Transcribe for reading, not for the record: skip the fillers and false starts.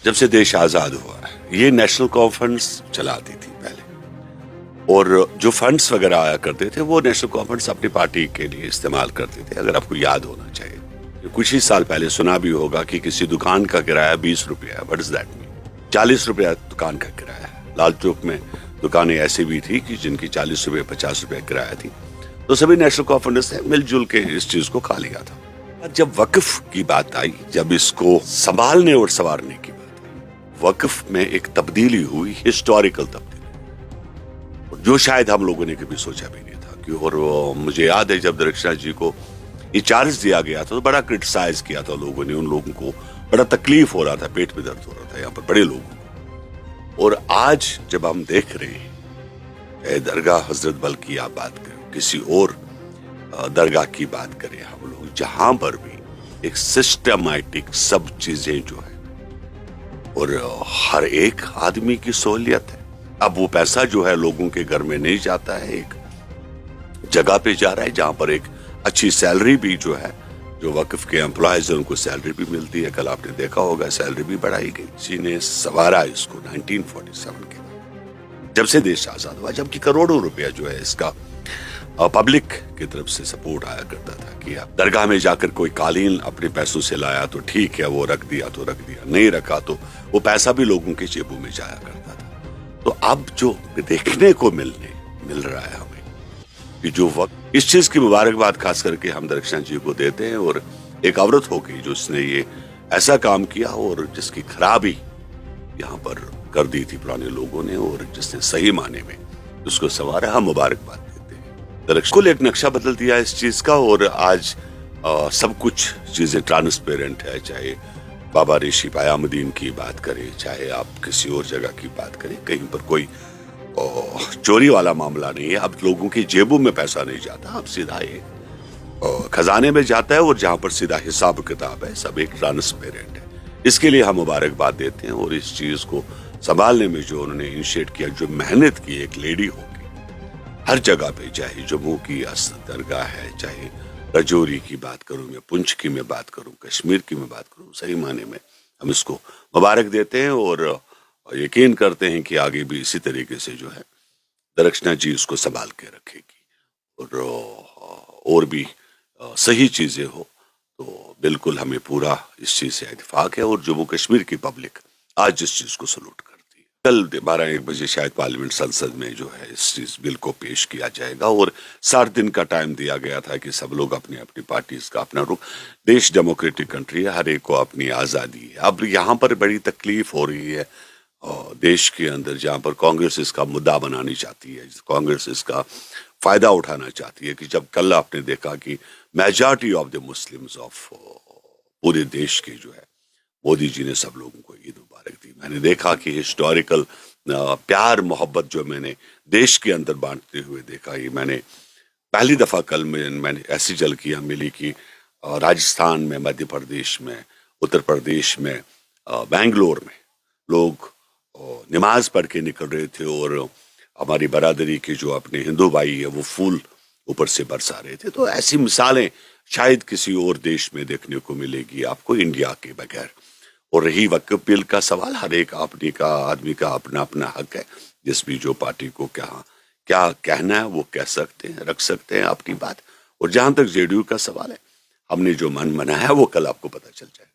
جب سے دیش آزاد ہوا یہ نیشنل کانفرنس چلاتی تھی پہلے، اور جو فنڈز وغیرہ آیا کرتے تھے وہ نیشنل کانفرنس اپنی پارٹی کے لیے استعمال کرتے تھے. اگر آپ کو یاد ہونا چاہیے، کچھ ہی سال پہلے سنا بھی ہوگا کہ کسی دکان کا کرایہ 20 روپیہ ہے. وٹ از دیٹ مین؟ 40 روپیہ دکان کا کرایہ ہے. لال چوک میں دکانیں ایسی بھی تھی کہ جن کی 40 روپے 50 روپے کرایہ تھی. تو سبھی نیشنل کانفرنس نے مل جل کے اس چیز کو کھا لیا تھا. جب وقف کی بات آئی، جب اس کو سنبھالنے اور سنوارنے کی بات آئی، وقف میں ایک تبدیلی ہوئی، ہسٹوریکل تبدیلی، جو شاید ہم لوگوں نے کبھی سوچا بھی نہیں تھا. اور مجھے یاد ہے جب درخشاں جی کو یہ چارج دیا گیا تھا تو بڑا کرٹیسائز کیا تھا لوگوں نے. ان لوگوں کو بڑا تکلیف ہو رہا تھا، پیٹ میں درد ہو رہا تھا یہاں پر بڑے لوگوں کو. اور آج جب ہم دیکھ رہے ہیں، چاہے درگاہ حضرت بل کی آپ بات کریں، کسی اور درگاہ کی بات کریں، ہم لوگ جہاں پر بھی ایک سسٹمیٹک سب چیزیں جو ہے، اور ہر ایک آدمی کی سہولیت ہے. اب وہ پیسہ جو ہے لوگوں کے گھر میں نہیں جاتا ہے، ایک جگہ پہ جا رہا ہے جہاں پر ایک اچھی سیلری بھی جو ہے، جو وقف کے امپلائیز ہیں ان کو سیلری بھی ملتی ہے. کل آپ نے دیکھا ہوگا سیلری بھی بڑھائی گئی. کسی نے سوارا اس کو 1947 کے بعد جب سے دیش آزاد ہوا، جبکہ کروڑوں روپیہ جو ہے اس کا پبلک کی طرف سے سپورٹ آیا کرتا تھا کہ درگاہ میں جا کر کوئی قالین اپنے پیسوں سے لایا تو ٹھیک ہے، وہ رکھ دیا تو رکھ دیا، نہیں رکھا تو وہ پیسہ بھی لوگوں کے جیبوں میں جایا کرتا تھا. تو اب جو دیکھنے کو مل رہا ہے ہمیں کہ جو وقت اس چیز کی مبارکباد خاص کر کے ہم درخشاں جی کو دیتے ہیں، اور ایک عورت ہو گئی جو اس نے یہ ایسا کام کیا اور جس کی خرابی یہاں پر کر دی تھی پرانے لوگوں نے، اور جس نے صحیح معنی میں اس کو سنوارا. ہم مبارکباد دیتے ہیں. کل ایک نقشہ بدل دیا اس چیز کا، اور آج سب کچھ چیزیں ٹرانسپیرنٹ ہے. چاہے بابا ریشی پیامدین کی بات کریں، چاہے آپ کسی اور جگہ کی بات کریں، کہیں پر کوئی چوری والا معاملہ نہیں ہے. اب لوگوں کی جیبوں میں پیسہ نہیں جاتا، اب سیدھا یہ خزانے میں جاتا ہے، اور جہاں پر سیدھا حساب کتاب ہے، سب ایک ٹرانسپیرنٹ ہے. اس کے لیے ہم مبارکباد دیتے ہیں. اور اس چیز کو سنبھالنے میں جو انہوں نے انیشیٹ کیا، جو محنت کی، ایک لیڈی ہوگی ہر جگہ پہ، چاہے جموں کی درگاہ ہے، چاہے رجوری کی بات کروں میں، پنچ کی میں بات کروں، کشمیر کی میں بات کروں، صحیح معنی میں ہم اس کو مبارک دیتے ہیں. اور یقین کرتے ہیں کہ آگے بھی اسی طریقے سے جو ہے درخشاں جی اس کو سنبھال کے رکھے گی، اور بھی صحیح چیزیں ہو. تو بالکل ہمیں پورا اس چیز سے اتفاق ہے، اور جموں کشمیر کی پبلک آج اس چیز کو سلوٹ کرتی ہے. کل 12-1 بجے شاید پارلیمنٹ سنسد میں جو ہے اس چیز بل کو پیش کیا جائے گا، اور 60 دن کا ٹائم دیا گیا تھا کہ سب لوگ اپنی اپنی پارٹیز کا اپنا رخ. دیش ڈیموکریٹک کنٹری ہے، ہر ایک کو اپنی آزادی ہے. اب یہاں پر بڑی تکلیف ہو رہی ہے دیش کے اندر، جہاں پر کانگریس اس کا مدعا بنانی چاہتی ہے، کانگریس اس کا فائدہ اٹھانا چاہتی ہے. کہ جب کل آپ نے دیکھا کہ majority of the Muslims of پورے دیش کے جو ہے، مودی جی نے سب لوگوں کو عید مبارک دی. میں نے دیکھا کہ ہسٹوریکل پیار محبت جو میں نے دیش کے اندر بانٹتے ہوئے دیکھا. یہ میں نے پہلی دفعہ کل میں نے ایسی جھلکیاں ملی کہ راجستھان میں، مدھیہ پردیش میں، اتر پردیش میں، بنگلور میں لوگ نماز پڑھ کے نکل رہے تھے، اور ہماری برادری کے جو اپنے ہندو بھائی ہیں وہ پھول اوپر سے برسا رہے تھے. تو ایسی مثالیں شاید کسی اور دیش میں دیکھنے کو ملے گی آپ کو انڈیا کے بغیر. اور رہی وقف بل کا سوال، ہر ایک آدمی کا اپنا اپنا حق ہے. جس بھی جو پارٹی کو کیا کہنا ہے وہ کہہ سکتے ہیں، رکھ سکتے ہیں اپنی بات. اور جہاں تک جے ڈی یو کا سوال ہے، ہم نے جو من بنایا ہے وہ کل آپ کو پتہ چل جائے.